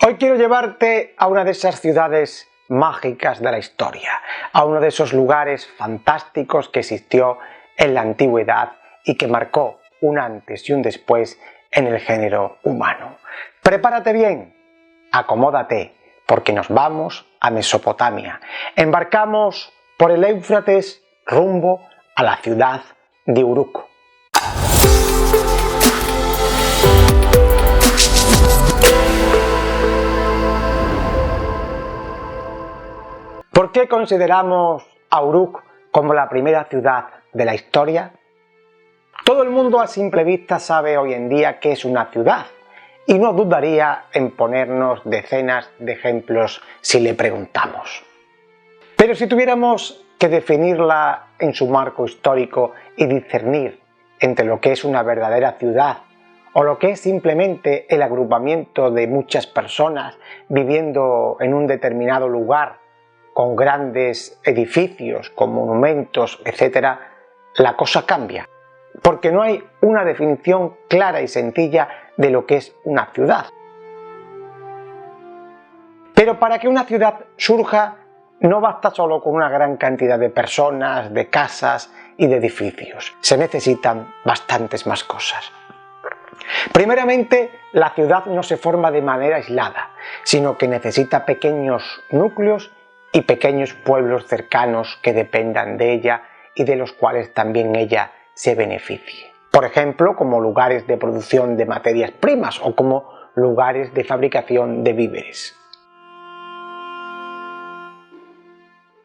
Hoy quiero llevarte a una de esas ciudades mágicas de la historia, a uno de esos lugares fantásticos que existió en la antigüedad y que marcó un antes y un después en el género humano. Prepárate bien, acomódate, porque nos vamos a Mesopotamia. Embarcamos por el Éufrates rumbo a la ciudad de Uruk. ¿Por qué consideramos a Uruk como la primera ciudad de la historia? Todo el mundo a simple vista sabe hoy en día que es una ciudad y no dudaría en ponernos decenas de ejemplos si le preguntamos. Pero si tuviéramos que definirla en su marco histórico y discernir entre lo que es una verdadera ciudad o lo que es simplemente el agrupamiento de muchas personas viviendo en un determinado lugar con grandes edificios, con monumentos, etc., la cosa cambia, porque no hay una definición clara y sencilla de lo que es una ciudad. Pero para que una ciudad surja, no basta solo con una gran cantidad de personas, de casas y de edificios. Se necesitan bastantes más cosas. Primeramente, la ciudad no se forma de manera aislada, sino que necesita pequeños núcleos y pequeños pueblos cercanos que dependan de ella y de los cuales también ella se beneficie. Por ejemplo, como lugares de producción de materias primas o como lugares de fabricación de víveres.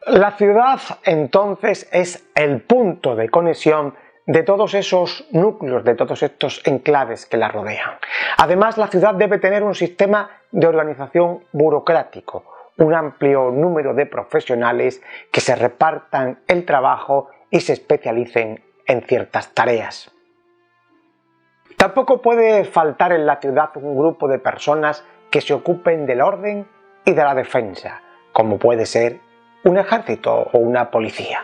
La ciudad, entonces, es el punto de conexión de todos esos núcleos, de todos estos enclaves que la rodean. Además, la ciudad debe tener un sistema de organización burocrático, un amplio número de profesionales que se repartan el trabajo y se especialicen en ciertas tareas. Tampoco puede faltar en la ciudad un grupo de personas que se ocupen del orden y de la defensa, como puede ser un ejército o una policía.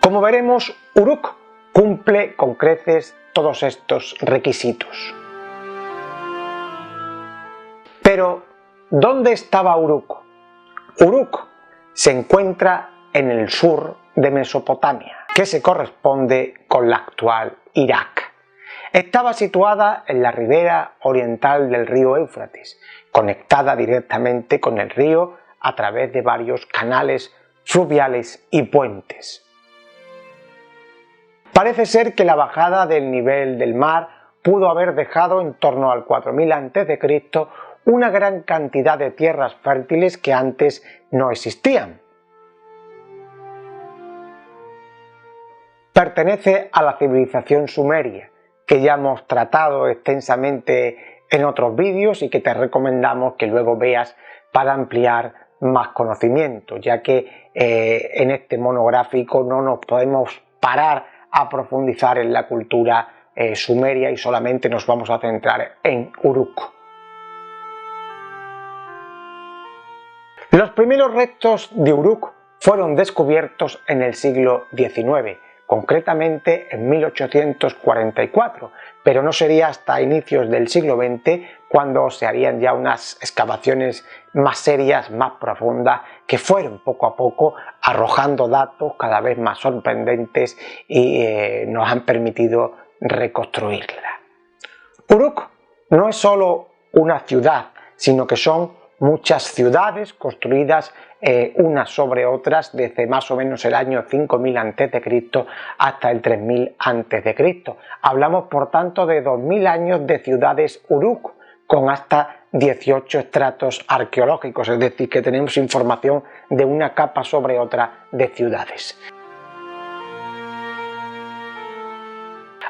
Como veremos, Uruk cumple con creces todos estos requisitos. Pero, ¿dónde estaba Uruk? Uruk se encuentra en el sur de Mesopotamia, que se corresponde con la actual Irak. Estaba situada en la ribera oriental del río Éufrates, conectada directamente con el río a través de varios canales fluviales y puentes. Parece ser que la bajada del nivel del mar pudo haber dejado en torno al 4000 a.C. una gran cantidad de tierras fértiles que antes no existían. Pertenece a la civilización sumeria, que ya hemos tratado extensamente en otros vídeos y que te recomendamos que luego veas para ampliar más conocimiento, ya que en este monográfico no nos podemos parar a profundizar en la cultura sumeria y solamente nos vamos a centrar en Uruk. Los primeros restos de Uruk fueron descubiertos en el siglo XIX, concretamente en 1844, pero no sería hasta inicios del siglo XX cuando se harían ya unas excavaciones más serias, más profundas, que fueron poco a poco arrojando datos cada vez más sorprendentes y nos han permitido reconstruirla. Uruk no es solo una ciudad, sino que son muchas ciudades construidas unas sobre otras desde más o menos el año 5000 a.C. hasta el 3000 a.C. Hablamos por tanto de 2000 años de ciudades Uruk con hasta 18 estratos arqueológicos, es decir, que tenemos información de una capa sobre otra de ciudades.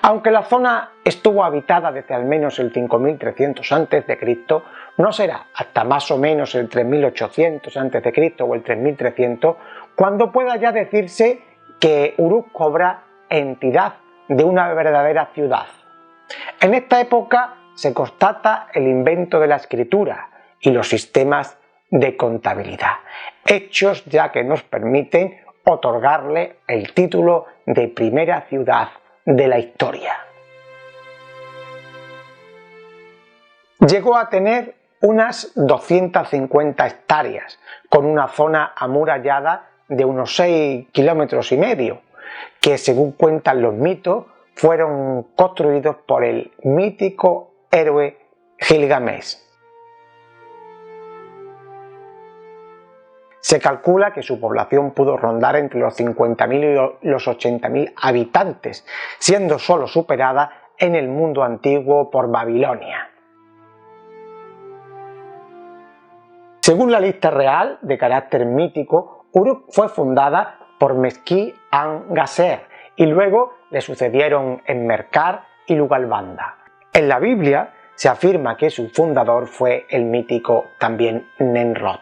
Aunque la zona estuvo habitada desde al menos el 5300 a.C., no será hasta más o menos el 3800 a.C. o el 3300 cuando pueda ya decirse que Uruk cobra entidad de una verdadera ciudad. En esta época se constata el invento de la escritura y los sistemas de contabilidad, hechos ya que nos permiten otorgarle el título de primera ciudad de la historia. Llegó a tener unas 250 hectáreas, con una zona amurallada de unos 6,5 kilómetros, que según cuentan los mitos, fueron construidos por el mítico héroe Gilgamesh. Se calcula que su población pudo rondar entre los 50.000 y los 80.000 habitantes, siendo solo superada en el mundo antiguo por Babilonia. Según la lista real, de carácter mítico, Uruk fue fundada por Mesqui-an-Gasser y luego le sucedieron Enmerkar y Lugalbanda. En la Biblia se afirma que su fundador fue el mítico también Nemrod.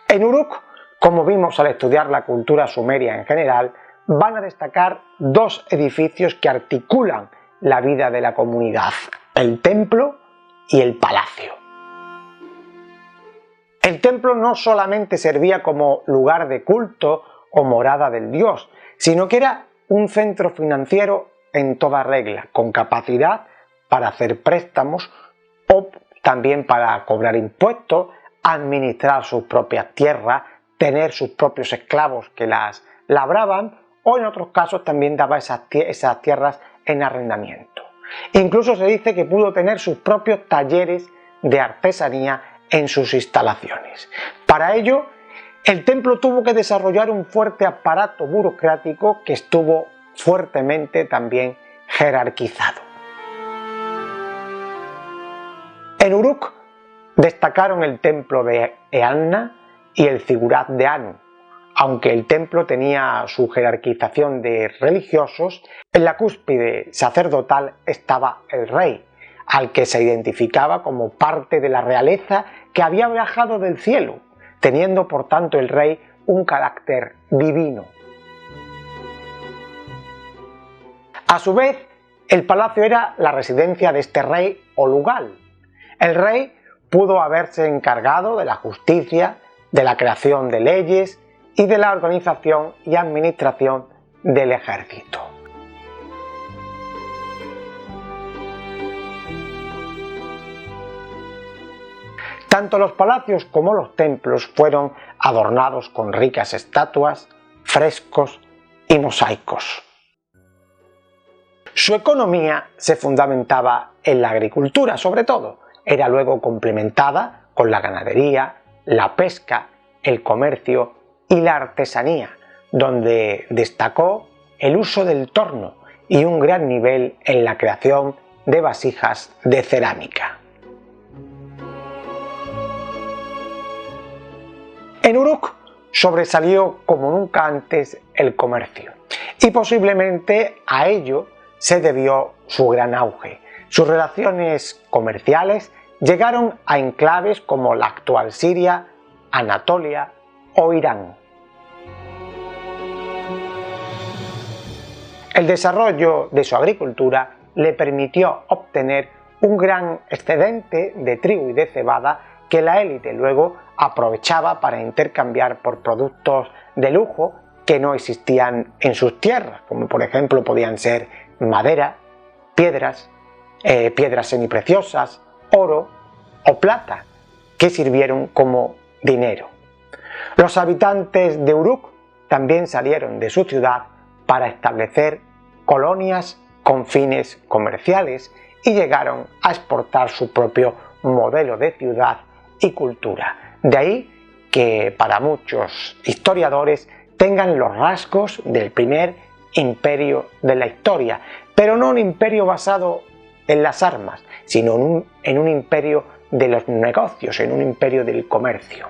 En Uruk, como vimos al estudiar la cultura sumeria en general, van a destacar dos edificios que articulan la vida de la comunidad: el templo y el palacio. El templo no solamente servía como lugar de culto o morada del dios, sino que era un centro financiero en toda regla, con capacidad para hacer préstamos o también para cobrar impuestos, administrar sus propias tierras, tener sus propios esclavos que las labraban, o en otros casos también daba esas tierras en arrendamiento. Incluso se dice que pudo tener sus propios talleres de artesanía en sus instalaciones. Para ello, el templo tuvo que desarrollar un fuerte aparato burocrático que estuvo fuertemente también jerarquizado. En Uruk destacaron el templo de Eanna y el Zigurat de Anu. Aunque el templo tenía su jerarquización de religiosos, en la cúspide sacerdotal estaba el rey, al que se identificaba como parte de la realeza que había bajado del cielo, teniendo por tanto el rey un carácter divino. A su vez, el palacio era la residencia de este rey o lugal. El rey pudo haberse encargado de la justicia, de la creación de leyes y de la organización y administración del ejército. Tanto los palacios como los templos fueron adornados con ricas estatuas, frescos y mosaicos. Su economía se fundamentaba en la agricultura, sobre todo. Era luego complementada con la ganadería, la pesca, el comercio y la artesanía, donde destacó el uso del torno y un gran nivel en la creación de vasijas de cerámica. En Uruk sobresalió como nunca antes el comercio, y posiblemente a ello se debió su gran auge. Sus relaciones comerciales llegaron a enclaves como la actual Siria, Anatolia o Irán. El desarrollo de su agricultura le permitió obtener un gran excedente de trigo y de cebada que la élite luego aprovechaba para intercambiar por productos de lujo que no existían en sus tierras, como por ejemplo podían ser madera, piedras semipreciosas, oro o plata, que sirvieron como dinero. Los habitantes de Uruk también salieron de su ciudad para establecer colonias con fines comerciales y llegaron a exportar su propio modelo de ciudad y cultura. De ahí que para muchos historiadores tengan los rasgos del primer imperio de la historia, pero no un imperio basado en las armas, sino en un imperio de los negocios, en un imperio del comercio.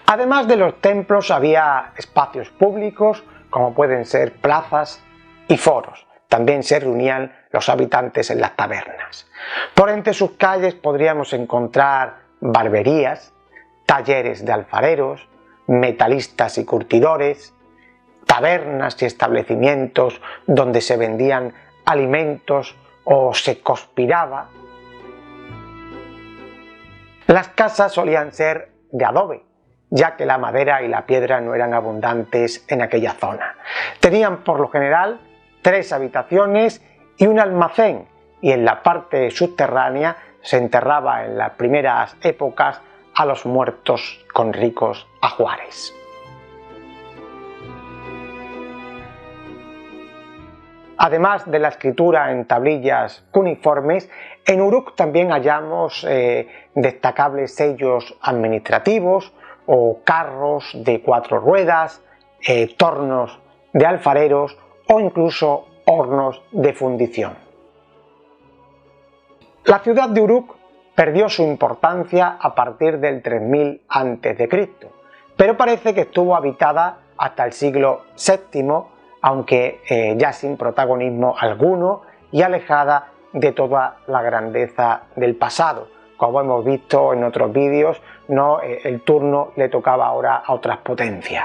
Además de los templos había espacios públicos como pueden ser plazas y foros. También se reunían los habitantes en las tabernas. Por entre sus calles podríamos encontrar barberías, talleres de alfareros, metalistas y curtidores, tabernas y establecimientos donde se vendían alimentos o se conspiraba. Las casas solían ser de adobe, ya que la madera y la piedra no eran abundantes en aquella zona. Tenían por lo general 3 habitaciones y un almacén, y en la parte subterránea se enterraba en las primeras épocas a los muertos con ricos ajuares. Además de la escritura en tablillas cuneiformes, en Uruk también hallamos destacables sellos administrativos o carros de 4 ruedas, tornos de alfareros o incluso hornos de fundición. La ciudad de Uruk perdió su importancia a partir del 3000 a.C., pero parece que estuvo habitada hasta el siglo VII, aunque ya sin protagonismo alguno y alejada de toda la grandeza del pasado. Como hemos visto en otros vídeos, el turno le tocaba ahora a otras potencias.